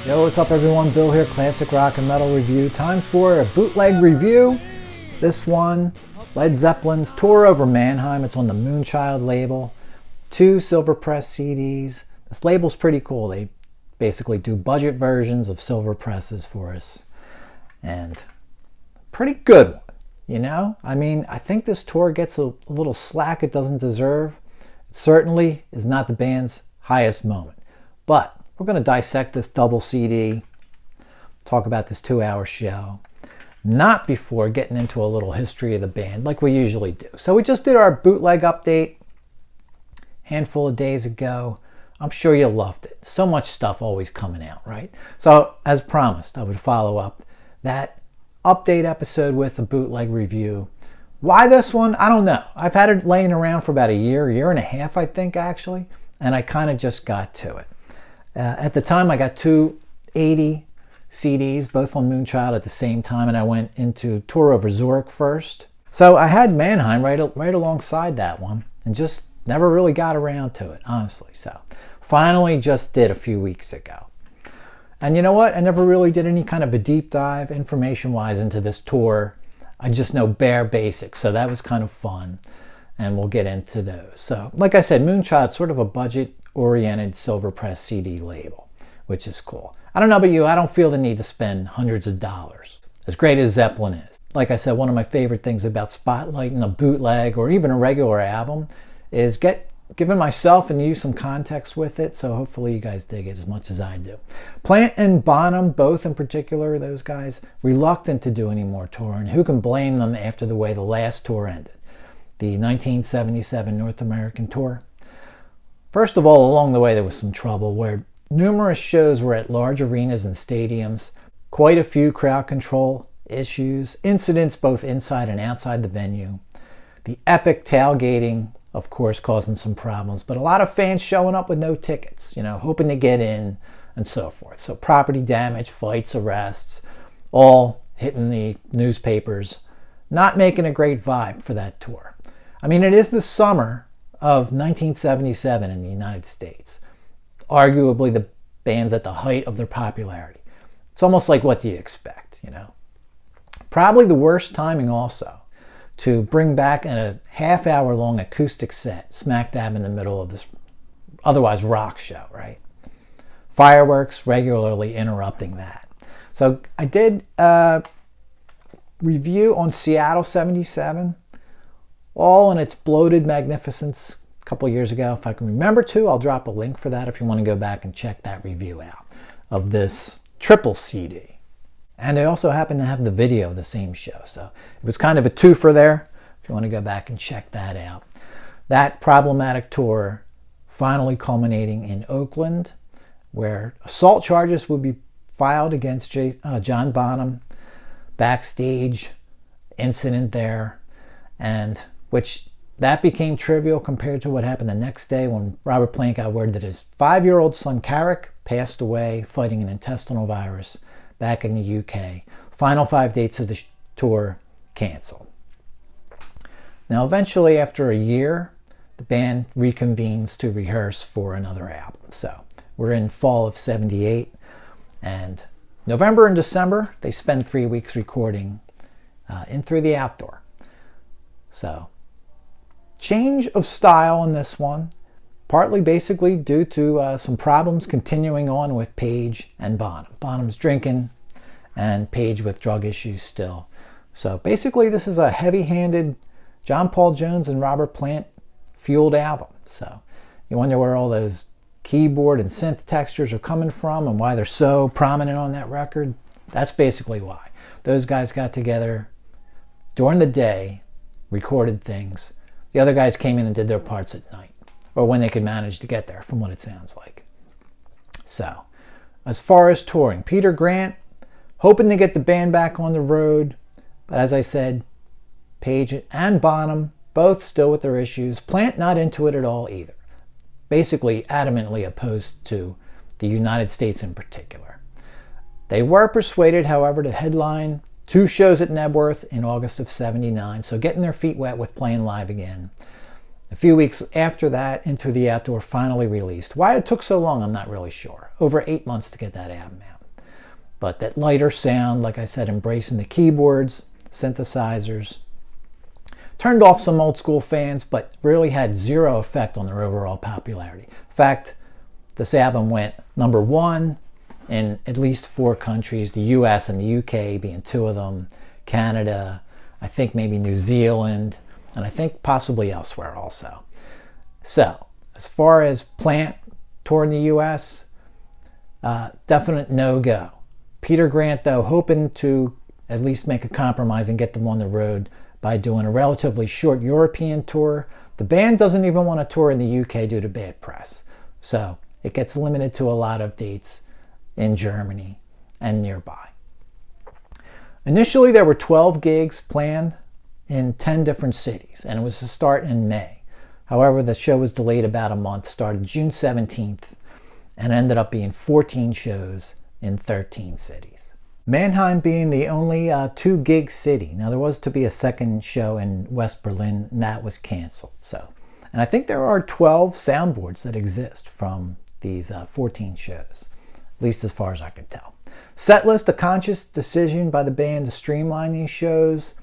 Yo, what's up everyone? Bill here, Classic Rock and Metal Review. Time for a bootleg review. This one, Led Zeppelin's Tour over Mannheim. It's on the Moonchild label. 2 silver press CDs. This label's pretty cool. They basically do budget versions of silver presses for us. And pretty good one, you know? I mean, I think this tour gets a little slack it doesn't deserve. It certainly is not the band's highest moment. But we're going to dissect this double CD, talk about this 2-hour show, not before getting into a little history of the band like we usually do. So we just did our bootleg update a handful of days ago. I'm sure you loved it. So much stuff always coming out, right? So as promised, I would follow up that update episode with a bootleg review. Why this one? I don't know. I've had it laying around for about a year and a half, I think, actually, and I kind of just got to it. At the time, I got 280 CDs, both on Moonchild at the same time, and I went into Tour over Zurich first. So I had Mannheim right alongside that one, and just never really got around to it, honestly. So finally just did a few weeks ago. And you know what? I never really did any kind of a deep dive information-wise into this tour. I just know bare basics, so that was kind of fun, and we'll get into those. So like I said, Moonchild, sort of a budget-oriented silver press CD label, which is cool. I don't know about you, I don't feel the need to spend hundreds of dollars, as great as Zeppelin is. Like I said, one of my favorite things about spotlighting a bootleg or even a regular album is giving myself and you some context with it, so hopefully you guys dig it as much as I do. Plant and Bonham, both in particular, those guys, reluctant to do any more touring. Who can blame them after the way the last tour ended? The 1977 North American tour. First of all, along the way there was some trouble where numerous shows were at large arenas and stadiums, quite a few crowd control issues, incidents both inside and outside the venue, the epic tailgating, of course, causing some problems, but a lot of fans showing up with no tickets, you know, hoping to get in and so forth. So property damage, fights, arrests, all hitting the newspapers, not making a great vibe for that tour. I mean, it is the summer of 1977 in the United States. Arguably the band's at the height of their popularity. It's almost like, what do you expect, you know? Probably the worst timing also to bring back a half-hour-long acoustic set smack dab in the middle of this otherwise rock show, right? Fireworks regularly interrupting that. So I did a review on Seattle 77, all in its bloated magnificence a couple years ago. If I can remember to, I'll drop a link for that if you want to go back and check that review out of this triple CD. And I also happen to have the video of the same show, so it was kind of a twofer there if you want to go back and check that out. That problematic tour finally culminating in Oakland, where assault charges would be filed against John Bonham, backstage incident there, and which that became trivial compared to what happened the next day when Robert Plant got word that his 5-year-old son Carrick passed away fighting an intestinal virus back in the UK. Final 5 dates of the tour canceled. Now eventually, after a year, the band reconvenes to rehearse for another album. So we're in fall of 78, and November and December they spend 3 weeks recording in Through the Outdoor. So change of style in this one, partly basically due to some problems continuing on with Page and Bonham. Bonham's drinking and Page with drug issues still. So basically this is a heavy-handed John Paul Jones and Robert Plant fueled album. So you wonder where all those keyboard and synth textures are coming from and why they're so prominent on that record. That's basically why. Those guys got together during the day, recorded things. The other guys came in and did their parts at night, or when they could manage to get there, from what it sounds like. So, as far as touring, Peter Grant, hoping to get the band back on the road, but as I said, Page and Bonham, both still with their issues. Plant not into it at all either. Basically adamantly opposed to the United States in particular. They were persuaded, however, to headline 2 shows at Nebworth in August of 79, so getting their feet wet with playing live again. A few weeks after that, Into the Outdoor finally released. Why it took so long, I'm not really sure. Over 8 months to get that album out. but that lighter sound, like I said, embracing the keyboards, synthesizers. Turned off some old school fans, but really had zero effect on their overall popularity. In fact, this album went #1 in at least 4 countries, the US and the UK being 2 of them, Canada, I think maybe New Zealand, and I think possibly elsewhere also. So, as far as Plant touring the US, definite no-go. Peter Grant, though, hoping to at least make a compromise and get them on the road by doing a relatively short European tour. The band doesn't even want to tour in the UK due to bad press. So it gets limited to a lot of dates in Germany and nearby. Initially, there were 12 gigs planned in 10 different cities, and it was to start in May. However, the show was delayed about a month, started June 17th, and ended up being 14 shows in 13 cities. Mannheim being the only 2-gig city. Now, there was to be a second show in West Berlin, and that was canceled. And I think there are 12 soundboards that exist from these 14 shows, at least as far as I can tell. Setlist, a conscious decision by the band to streamline these shows.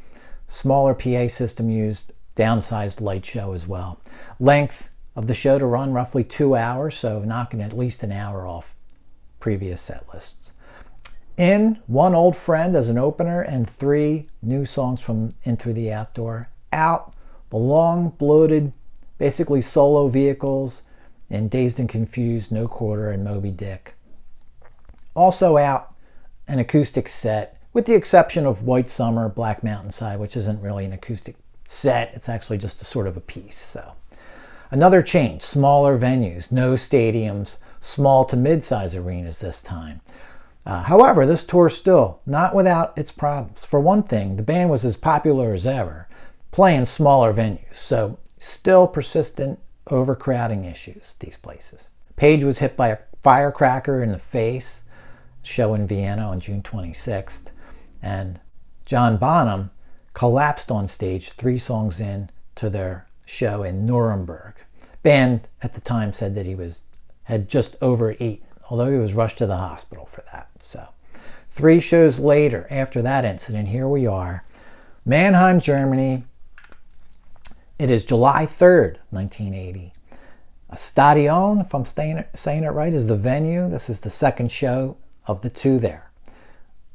Smaller PA system used, downsized light show as well. Length of the show to run roughly 2 hours, so knocking at least an hour off previous set lists. In, One Old Friend as an opener, and 3 new songs from In Through the Outdoor. Out, the long, bloated, basically solo vehicles in Dazed and Confused, No Quarter, and Moby Dick. Also out, an acoustic set, with the exception of White Summer, Black Mountainside, which isn't really an acoustic set, it's actually just a sort of a piece. So, another change, smaller venues, no stadiums, small to mid-size arenas this time. However, this tour still not without its problems. For one thing, the band was as popular as ever, playing smaller venues, so still persistent overcrowding issues, these places. Page was hit by a firecracker in the face, show in Vienna on June 26th, and John Bonham collapsed on stage 3 songs in to their show in Nuremberg. Band at the time said that he had just overeaten, although he was rushed to the hospital for that. So 3 shows later, after that incident, here we are, Mannheim, Germany. It is July 3rd, 1980. A Stadion, if I'm saying it right, is the venue. This is the second show of the 2 there.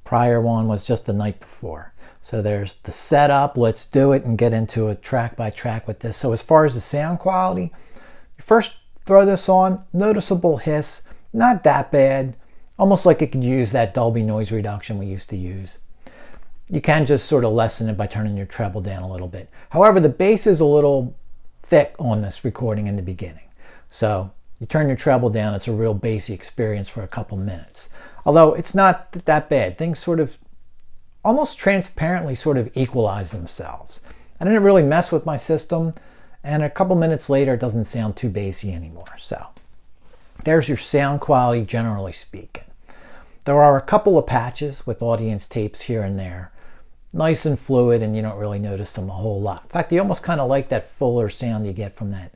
Prior one was just the night before. So there's the setup, let's do it and get into it track by track with this. So as far as the sound quality, you first throw this on, noticeable hiss, not that bad, almost like it could use that Dolby noise reduction we used to use. You can just sort of lessen it by turning your treble down a little bit. However, the bass is a little thick on this recording in the beginning. So you turn your treble down, it's a real bassy experience for a couple minutes. Although it's not that bad. Things sort of almost transparently sort of equalize themselves. I didn't really mess with my system, and a couple minutes later it doesn't sound too bassy anymore. So there's your sound quality generally speaking. There are a couple of patches with audience tapes here and there. Nice and fluid, and you don't really notice them a whole lot. In fact, you almost kind of like that fuller sound you get from that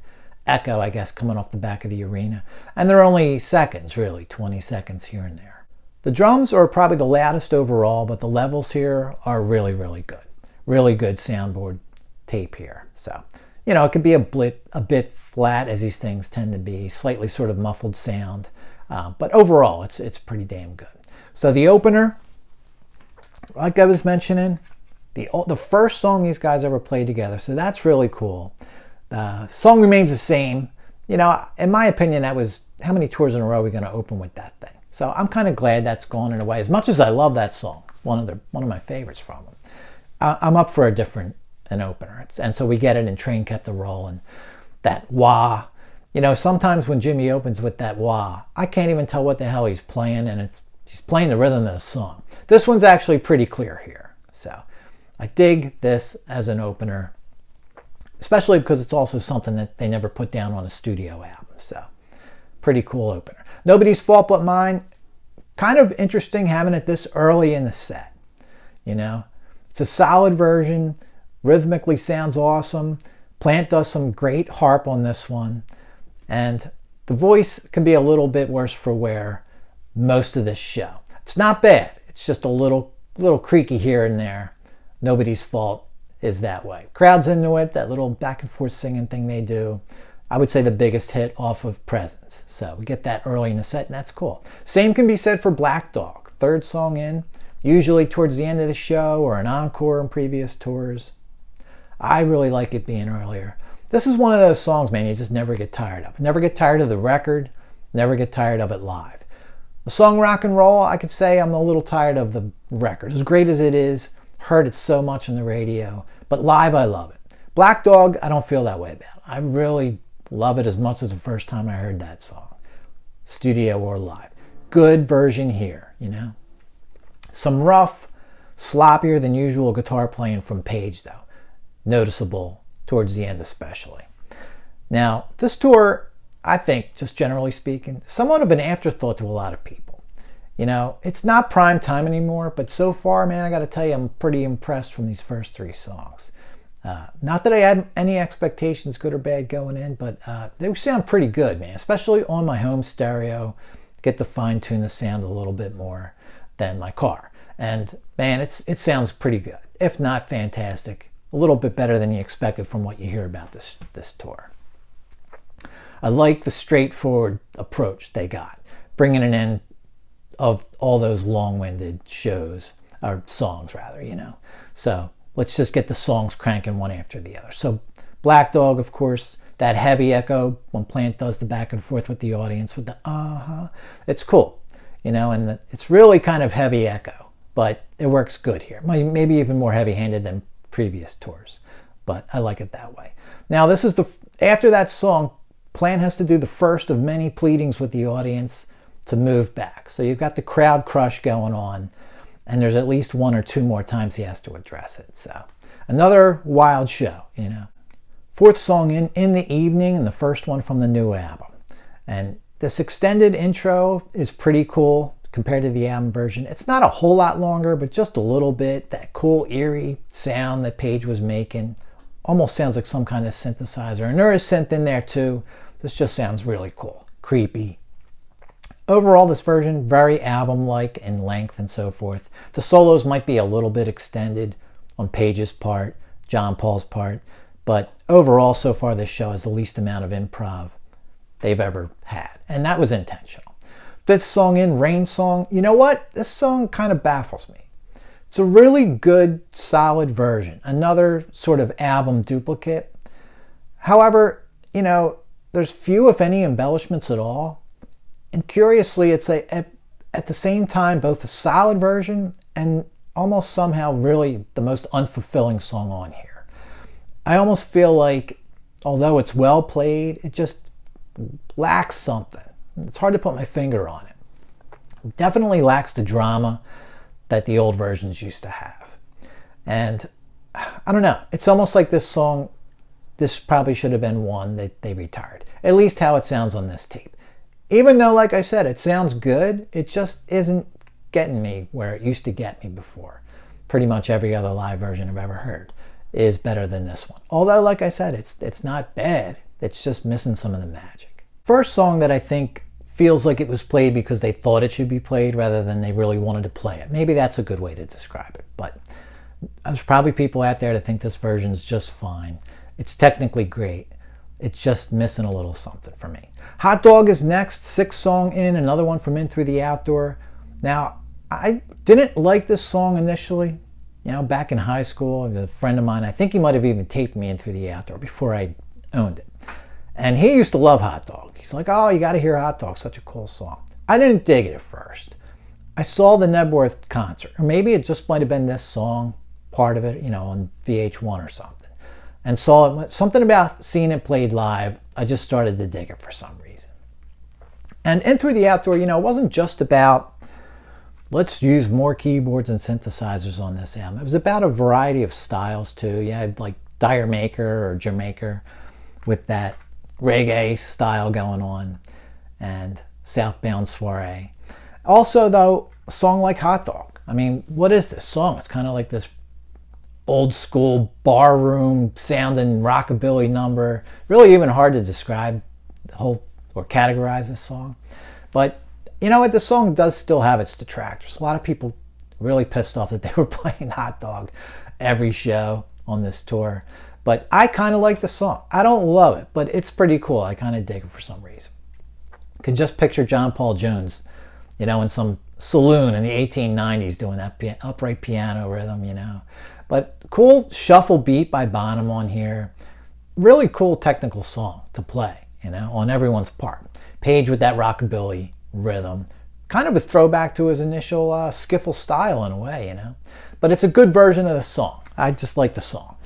echo, I guess, coming off the back of the arena. And they're only seconds, really, 20 seconds here and there. The drums are probably the loudest overall, but the levels here are really, really good. Really good soundboard tape here. So, you know, it could be a bit flat, as these things tend to be, slightly sort of muffled sound. But overall, it's pretty damn good. So the opener, like I was mentioning, the first song these guys ever played together. So that's really cool. The song remains the same. You know, in my opinion, that was, how many tours in a row are we going to open with that thing? So I'm kind of glad that's gone in a way. As much as I love that song, it's one of my favorites from them. I'm up for an opener. And so we get it, and Train Kept a Rollin'. That wah. You know, sometimes when Jimmy opens with that wah, I can't even tell what the hell he's playing, and he's playing the rhythm of the song. This one's actually pretty clear here. So I dig this as an opener, especially because it's also something that they never put down on a studio album. So pretty cool opener. Nobody's Fault But Mine. Kind of interesting having it this early in the set. You know, it's a solid version. Rhythmically sounds awesome. Plant does some great harp on this one. And the voice can be a little bit worse for wear most of this show. It's not bad. It's just a little creaky here and there. Nobody's fault is that way. Crowd's into it, that little back and forth singing thing they do. I would say the biggest hit off of Presence. So we get that early in the set, and that's cool. Same can be said for Black Dog. Third song in, usually towards the end of the show or an encore in previous tours. I really like it being earlier. This is one of those songs, man, you just never get tired of. Never get tired of the record, never get tired of it live. The song Rock and Roll, I could say I'm a little tired of the record. As great as it is, heard it so much on the radio, but live I love it. Black Dog, I don't feel that way about. I really love it as much as the first time I heard that song, studio or live. Good version here, you know. Some rough, sloppier than usual guitar playing from Page, though. Noticeable towards the end especially. Now, this tour, I think, just generally speaking, somewhat of an afterthought to a lot of people. You know, it's not prime time anymore, but so far, man, I got to tell you, I'm pretty impressed from these first 3 songs. Not that I had any expectations, good or bad, going in, but they sound pretty good, man, especially on my home stereo. Get to fine-tune the sound a little bit more than my car. And, man, it sounds pretty good, if not fantastic. A little bit better than you expected from what you hear about this tour. I like the straightforward approach they got, bringing an end of all those long-winded shows, or songs rather, you know. So let's just get the songs cranking one after the other. So Black Dog, of course, that heavy echo when Plant does the back and forth with the audience with the it's cool, you know, and it's really kind of heavy echo, but it works good here. Maybe even more heavy-handed than previous tours, but I like it that way. Now this is after that song, Plant has to do the first of many pleadings with the audience to move back. So you've got the crowd crush going on, and there's at least 1 or 2 more times he has to address it. So another wild show, you know. 4th song in the Evening, and the first one from the new album. And this extended intro is pretty cool compared to the album version. It's not a whole lot longer, but just a little bit. That cool, eerie sound that Page was making. Almost sounds like some kind of synthesizer. And there is synth in there too. This just sounds really cool. Creepy. Overall, this version, very album-like in length and so forth. The solos might be a little bit extended on Page's part, John Paul's part, but overall, so far, this show has the least amount of improv they've ever had, and that was intentional. 5th song in, Rain Song. You know what? This song kind of baffles me. It's a really good, solid version, another sort of album duplicate. However, you know, there's few, if any, embellishments at all. And curiously, it's at the same time both a solid version and almost somehow really the most unfulfilling song on here. I almost feel like, although it's well played, it just lacks something. It's hard to put my finger on it. It definitely lacks the drama that the old versions used to have. And I don't know, it's almost like this song, this probably should have been one that they retired. At least how it sounds on this tape. Even though, like I said, it sounds good, it just isn't getting me where it used to get me before. Pretty much every other live version I've ever heard is better than this one. Although, like I said, it's not bad. It's just missing some of the magic. First song that I think feels like it was played because they thought it should be played rather than they really wanted to play it. Maybe that's a good way to describe it. But there's probably people out there that think this version's just fine. It's technically great. It's just missing a little something for me. Hot Dog is next, 6th song in, another one from In Through the Outdoor. Now, I didn't like this song initially. You know, back in high school, a friend of mine, I think he might have even taped me In Through the Outdoor before I owned it. And he used to love Hot Dog. He's like, oh, you got to hear Hot Dog, such a cool song. I didn't dig it at first. I saw the Nebworth concert, or maybe it just might have been this song, part of it, you know, on VH1 or something. And saw it, something about seeing it played live, I just started to dig it for some reason. And In Through the Outdoor, you know, it wasn't just about, let's use more keyboards and synthesizers on this album. It was about a variety of styles too. You had like Dire Maker or Jamaica with that reggae style going on, and Southbound Soiree. Also though, a song like Hot Dog. I mean, what is this song? It's kind of like this old school barroom sounding rockabilly number. Really even hard to describe the whole or categorize this song. But you know what, the song does still have its detractors. A lot of people really pissed off that they were playing Hot Dog every show on this tour. But I kind of like the song. I don't love it, but it's pretty cool. I kind of dig it for some reason. You can just picture John Paul Jones, you know, in some saloon in the 1890s doing that upright piano rhythm, you know. But cool shuffle beat by Bonham on here. Really cool technical song to play, you know, on everyone's part. Page with that rockabilly rhythm. Kind of a throwback to his initial skiffle style in a way, you know. But it's a good version of the song. I just like the song.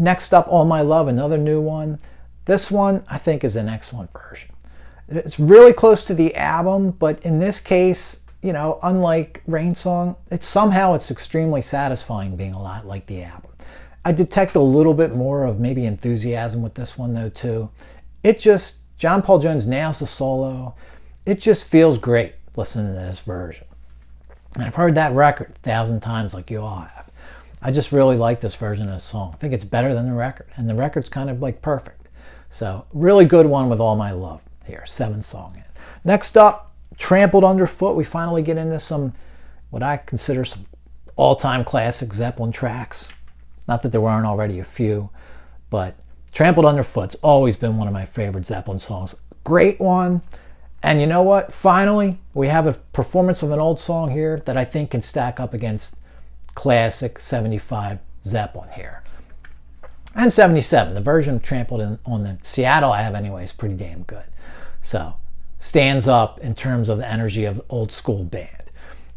Next up, All My Love, another new one. This one, I think, is an excellent version. It's really close to the album, but in this case, you know, unlike Rain Song, it's extremely satisfying being a lot like the album. I detect a little bit more of maybe enthusiasm with this one though too. John Paul Jones nails the solo. It just feels great listening to this version. And I've heard that record 1,000 times like you all have. I just really like this version of the song. I think it's better than the record, and the record's kind of like perfect. So really good one with All My Love here, 7th song in. Next up, Trampled Underfoot. We finally get into some, what I consider some all-time classic Zeppelin tracks. Not that there weren't already a few, but Trampled Underfoot's always been one of my favorite Zeppelin songs. Great one. And you know what? Finally, we have a performance of an old song here that I think can stack up against classic 75 Zeppelin here. And 77. The version of Trampled on the Seattle I have anyway is pretty damn good. So, stands up in terms of the energy of the old school band.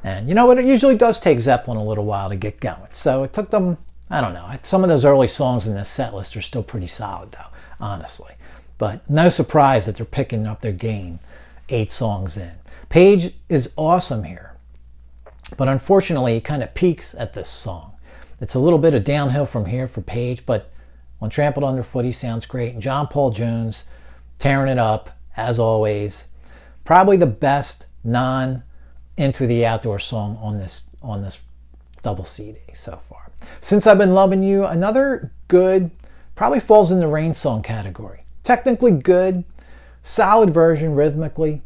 And you know what? It usually does take Zeppelin a little while to get going. So it took them, I don't know. Some of those early songs in this set list are still pretty solid though, honestly. But no surprise that they're picking up their game 8 songs in. Page is awesome here, but unfortunately he kind of peaks at this song. It's a little bit of downhill from here for Page, but on Trampled Underfoot he sounds great. And John Paul Jones tearing it up as always. Probably the best non-Into the Outdoor song on this double CD so far. Since I've Been Loving You, another good, probably falls in the Rain Song category. Technically good, solid version rhythmically.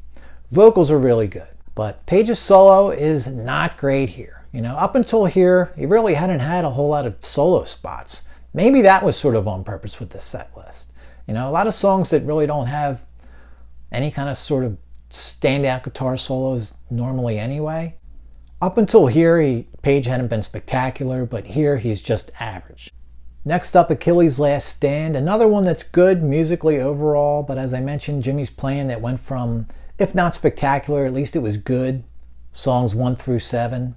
Vocals are really good, but Page's solo is not great here. You know, up until here, he really hadn't had a whole lot of solo spots. Maybe that was sort of on purpose with this set list. You know, a lot of songs that really don't have any kind of sort of standout guitar solos normally anyway. Up until here, Page hadn't been spectacular, but here he's just average. Next up, Achilles' Last Stand, another one that's good musically overall, but as I mentioned, Jimmy's playing that went from, if not spectacular, at least it was good, songs 1 through 7,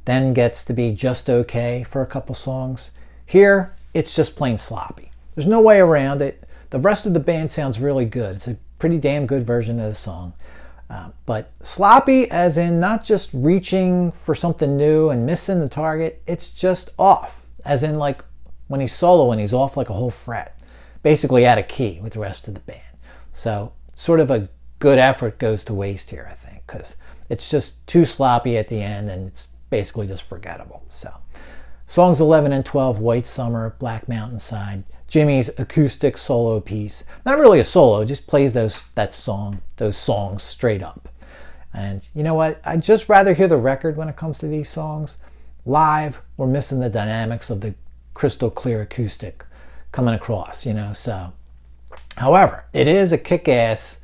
then gets to be just okay for a couple songs. Here, it's just plain sloppy. There's no way around it. The rest of the band sounds really good. It's a pretty damn good version of the song. But sloppy as in not just reaching for something new and missing the target, it's just off. As in like when he's soloing, he's off like a whole fret. Basically out of key with the rest of the band. So sort of a good effort goes to waste here, I think, because it's just too sloppy at the end and it's basically just forgettable. So songs 11 and 12, White Summer, Black Mountainside, Jimmy's acoustic solo piece. Not really a solo, just plays those songs straight up. And you know what? I'd just rather hear the record when it comes to these songs. Live, we're missing the dynamics of the crystal clear acoustic coming across, you know. So, however, it is a kick-ass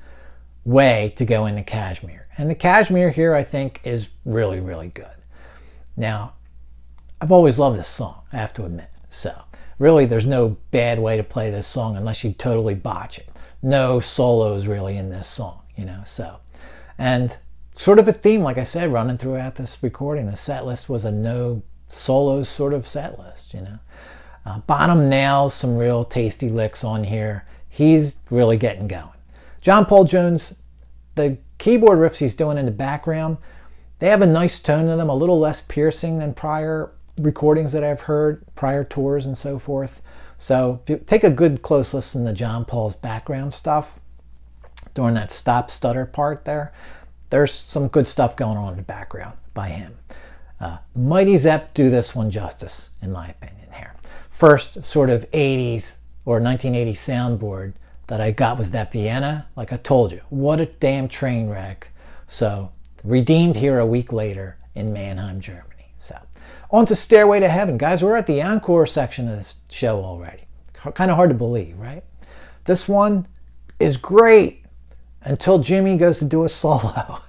way to go into Kashmir. And the Kashmir here, I think, is really, really good. Now, I've always loved this song, I have to admit. So, really, there's no bad way to play this song unless you totally botch it. No solos really in this song, you know, so. And sort of a theme, like I said, running throughout this recording. The set list was a no solos sort of set list, you know. Bonham nails some real tasty licks on here. He's really getting going. John Paul Jones, the keyboard riffs he's doing in the background, they have a nice tone to them, a little less piercing than prior recordings that I've heard, prior tours and so forth. So if you take a good close listen to John Paul's background stuff during that stop stutter part there's some good stuff going on in the background by him. Mighty Zepp do this one justice, in my opinion here. First sort of 80s or 1980s soundboard that I got was that Vienna. Like I told you, what a damn train wreck. So redeemed here a week later in Mannheim, Germany. So on to Stairway to Heaven. Guys, we're at the encore section of this show already. Kind of hard to believe, right? This one is great until Jimmy goes to do a solo.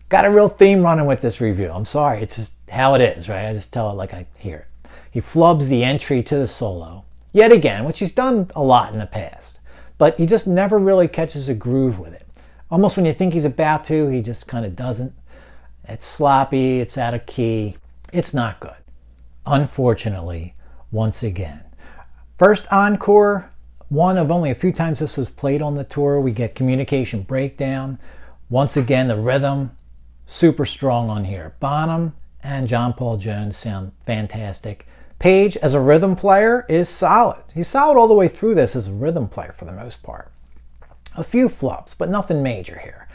Got a real theme running with this review. I'm sorry, it's just how it is, right? I just tell it like I hear it. He flubs the entry to the solo, yet again, which he's done a lot in the past, but he just never really catches a groove with it. Almost when you think he's about to, he just kind of doesn't. It's sloppy, it's out of key, it's not good. Unfortunately, once again. First encore, one of only a few times this was played on the tour. We get Communication Breakdown. Once again, the rhythm, super strong on here. Bonham and John Paul Jones sound fantastic. Page, as a rhythm player, is solid. He's solid all the way through this as a rhythm player for the most part. A few flubs, but nothing major here.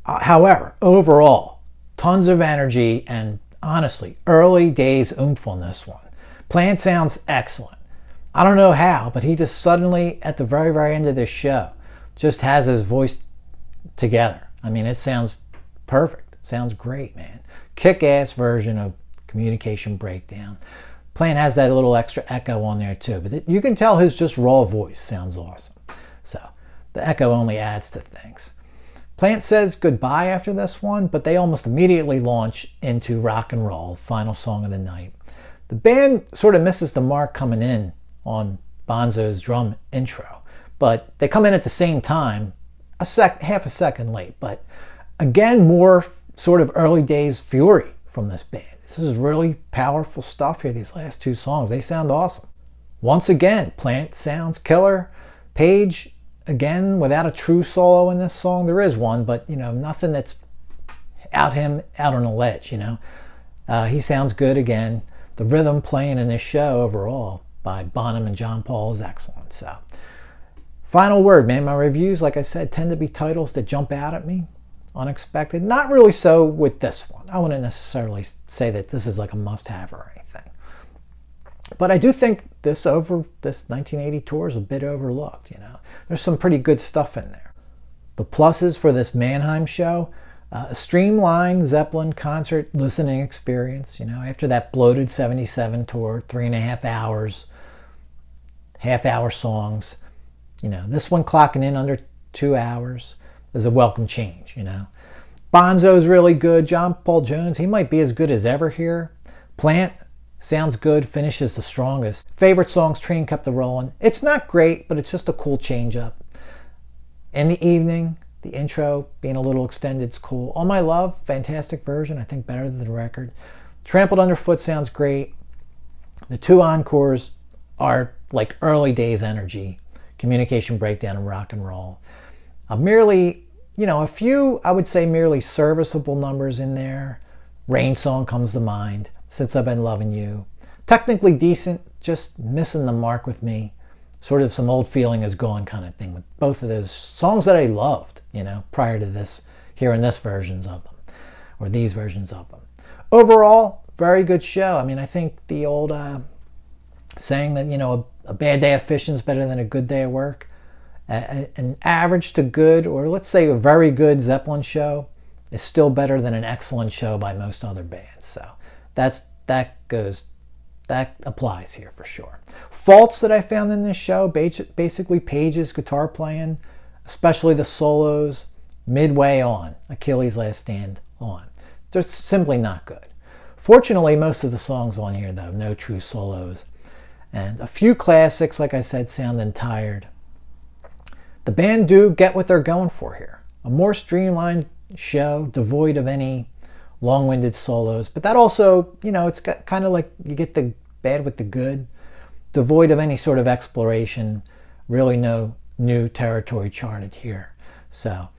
However, overall, tons of energy and honestly, early days oomph on this one. Plant sounds excellent. I don't know how, but he just suddenly, at the very, very end of this show, just has his voice together. I mean, it sounds perfect. It sounds great, man. Kick-ass version of Communication Breakdown. Plant has that little extra echo on there too, but you can tell his just raw voice sounds awesome. So the echo only adds to things. Plant says goodbye after this one, but they almost immediately launch into Rock and Roll, final song of the night. The band sort of misses the mark coming in on Bonzo's drum intro, but they come in at the same time, half a second late. But again, more sort of early days fury from this band. This is really powerful stuff here, these last two songs. They sound awesome. Once again, Plant sounds killer. Page, again, without a true solo in this song. There is one, but nothing that's out on a ledge, He sounds good again. The rhythm playing in this show overall by Bonham and John Paul is excellent. So, final word, man. My reviews, like I said, tend to be titles that jump out at me. Unexpected. Not really so with this one. I wouldn't necessarily say that this is like a must-have or anything. But I do think this 1980 tour is a bit overlooked, There's some pretty good stuff in there. The pluses for this Mannheim show, a streamlined Zeppelin concert listening experience, after that bloated 77 tour, 3.5 hours, half-hour songs. This one clocking in under 2 hours is a welcome change, Bonzo's really good. John Paul Jones, he might be as good as ever here. Plant sounds good, finishes the strongest. Favorite songs, Train Kept a Rollin'. It's not great, but it's just a cool change up. In the evening, the intro being a little extended is cool. All My Love, fantastic version, I think better than the record. Trampled Underfoot sounds great. The two encores are like early days energy. Communication Breakdown and Rock and Roll. Merely, a few, I would say, merely serviceable numbers in there. Rain Song comes to mind. Since I've Been Loving You. Technically decent, just missing the mark with me. Sort of some old feeling is gone kind of thing with both of those songs that I loved, prior to this, hearing this versions of them, or these versions of them. Overall, very good show. I mean, I think the old saying that, a bad day of fishing is better than a good day of work. An average to good, or let's say a very good Zeppelin show is still better than an excellent show by most other bands. So that applies here for sure. Faults that I found in this show, basically Page's guitar playing, especially the solos, midway on, Achilles' Last Stand on. They're simply not good. Fortunately, most of the songs on here, though, no true solos. And a few classics, like I said, sounding tired. The band do get what they're going for here. A more streamlined show, devoid of any long-winded solos, but that also, it's got kind of like you get the bad with the good, devoid of any sort of exploration, really no new territory charted here. So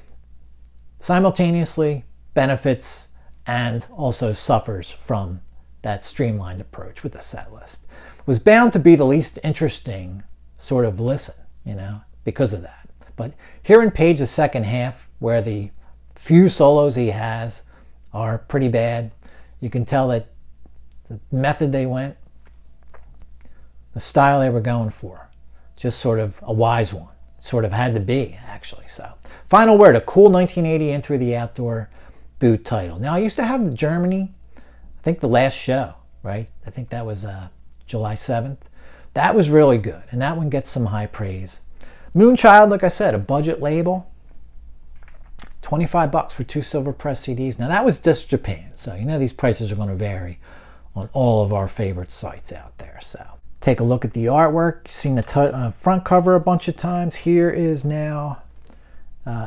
simultaneously benefits and also suffers from that streamlined approach with the set list. Was bound to be the least interesting sort of listen, because of that. But hearing Page's second half, where the few solos he has are pretty bad, you can tell that the method they went, the style they were going for, just sort of a wise one. Sort of had to be, actually. So, final word, a cool 1980 In Through the Outdoor. boot title. Now, I used to have the Germany, I think the last show, right? I think that was July 7th. That was really good, and that one gets some high praise. Moonchild, like I said, a budget label. $25 for 2 silver press CDs. Now, that was Disc Japan, so you know these prices are going to vary on all of our favorite sites out there. So take a look at the artwork. You've seen the front cover a bunch of times. Here is now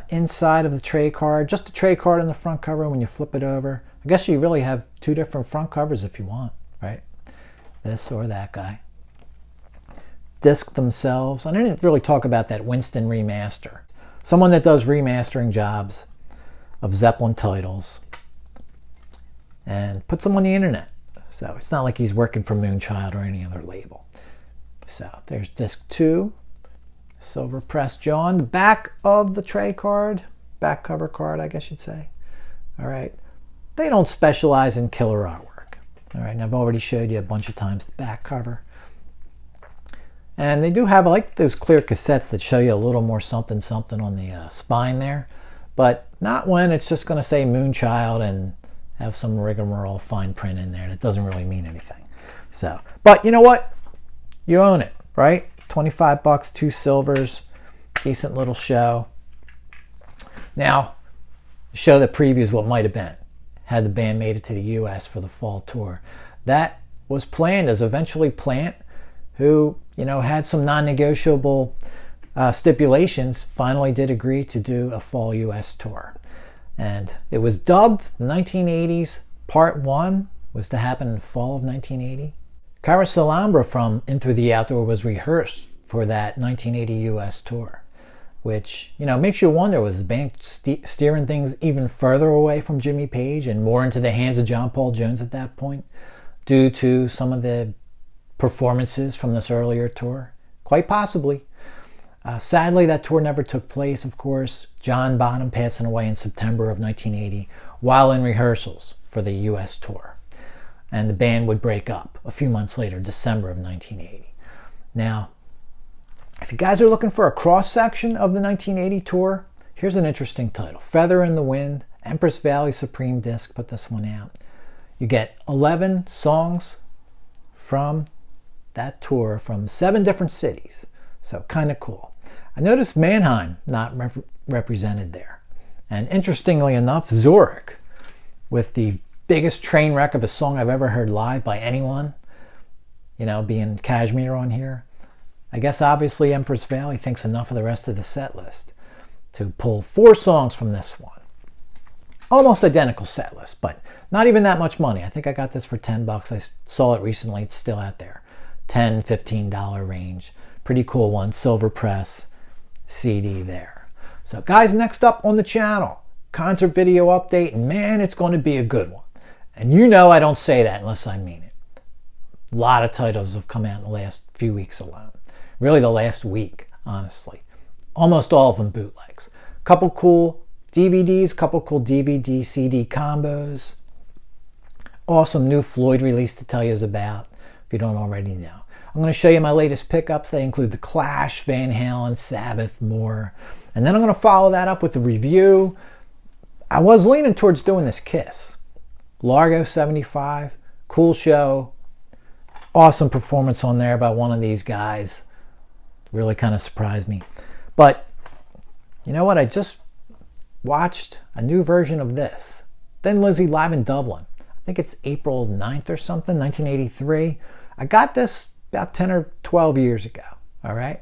inside of the tray card. Just a tray card on the front cover when you flip it over. I guess you really have 2 different front covers if you want, right? This or that guy. Disc themselves. I didn't really talk about that Winston remaster. Someone that does remastering jobs of Zeppelin titles and puts them on the internet. So it's not like he's working for Moonchild or any other label. So there's disc 2, silver press John. The back of the tray card, back cover card, I guess you'd say. All right. They don't specialize in killer artwork. All right. And I've already showed you a bunch of times the back cover. And they do have, I like those clear cassettes that show you a little more something something on the spine there. But not when it's just going to say Moonchild and have some rigmarole fine print in there that doesn't really mean anything. So, but you know what? You own it, right? $25, 2 silvers, decent little show. Now, the show that previews what might have been, had the band made it to the U.S. for the fall tour. That was planned as eventually Plant, who, you know, had some non-negotiable stipulations, finally did agree to do a fall U.S. tour. And it was dubbed the 1980s Part 1, was to happen in the fall of 1980. Carousel Ambra from In Through the Outdoor was rehearsed for that 1980 U.S. tour, which, you know, makes you wonder, was the band steering things even further away from Jimmy Page and more into the hands of John Paul Jones at that point, due to some of the performances from this earlier tour? Quite possibly. Sadly, that tour never took place, of course. John Bonham passing away in September of 1980 while in rehearsals for the U.S. tour. And the band would break up a few months later, December of 1980. Now, if you guys are looking for a cross-section of the 1980 tour, here's an interesting title. Feather in the Wind, Empress Valley Supreme Disc put this one out. You get 11 songs from that tour from 7 different cities. So kind of cool. I noticed Mannheim not represented there. And interestingly enough, Zurich, with the biggest train wreck of a song I've ever heard live by anyone, you know, being Kashmir on here. I guess obviously Empress Valley thinks enough of the rest of the set list to pull 4 songs from this one. Almost identical set list, but not even that much money. I think I got this for $10. I saw it recently. It's still out there. $10, $15 range. Pretty cool one. Silver press CD there. So guys, next up on the channel, concert video update. And man, it's going to be a good one. And you know I don't say that unless I mean it. A lot of titles have come out in the last few weeks alone. Really the last week, honestly. Almost all of them bootlegs. Couple cool DVDs, couple cool DVD, CD combos. Awesome new Floyd release to tell you about, if you don't already know. I'm going to show you my latest pickups. They include The Clash, Van Halen, Sabbath, more. And then I'm going to follow that up with a review. I was leaning towards doing this Kiss. Largo 75, cool show. Awesome performance on there by one of these guys. Really kind of surprised me. But you know what? I just watched a new version of this. Thin Lizzy live in Dublin. I think it's April 9th or something, 1983. I got this about 10 or 12 years ago, all right?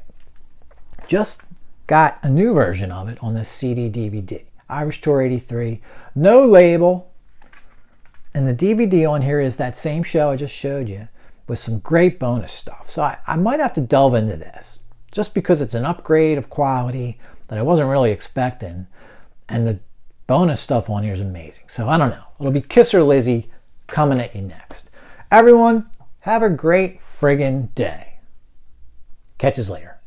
Just got a new version of it on this CD DVD. Irish Tour 83. No label. And the DVD on here is that same show I just showed you with some great bonus stuff. So I might have to delve into this just because it's an upgrade of quality that I wasn't really expecting. And the bonus stuff on here is amazing. So I don't know. It'll be Kiss or Lizzy coming at you next. Everyone, have a great friggin' day. Catch us later.